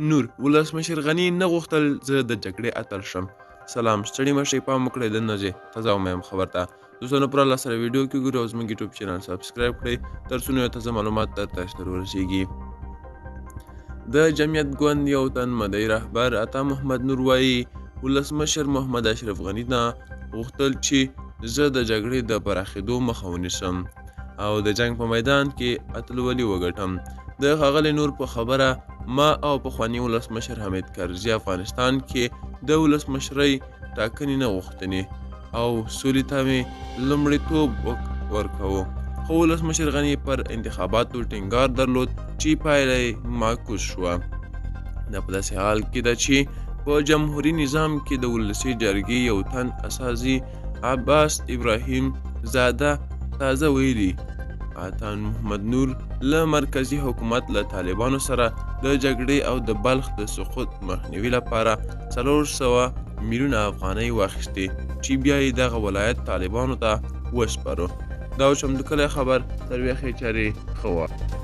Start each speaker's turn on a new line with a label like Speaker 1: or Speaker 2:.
Speaker 1: نور ولسمشر غني نه غوښتل زه د جګړې اتل شم. سلام، ستړي مشئ، پام وکړئ دننه ځئ تازه ومیم خبر ته. دوستانو پر الله سره ویډیو کې ګورئ او زموږ یوټیوب چینل سبسکرایب کړئ تر څو نوې تازه معلومات تر تاسو ته ورسیږي. د جمعیت ګوند یو تن مدعي رهبر عطا محمد نور وایي ولسمشر محمد اشرف غني نه غوښتل چې زه د جګړې د پراخېدو مخه ونیسم او د جنگ په میدان کې اتلولي وګټم. د ښاغلي نور په خبره ما او پخواني ولسمشر حامد کرزي افغانستان کې د ولسمشرۍ ټاکنې نه غوښتنې او سولې ته مې لومړیتوب ورکوو، خو ولسمشر غني پر انتخاباتو ټینګار درلود چې پایله یې معکوس شوه. دا په داسې حال کې ده چې په جمهوري نظام کې د ولسي جرګې یو تن اساسي عباس ابراهیم زاده تازه ویلي عطا محمد نور له مرکزي حکومت له طالبانو سره د جګړې او د بلخ د سقوط مخنیوي لپاره 400 میلیونه افغانۍ واخیستې چې بیا یې دغه ولایت طالبانو ته وسپارو. دا و چمتو کلی خبر تر ویښې چارې ښه وه.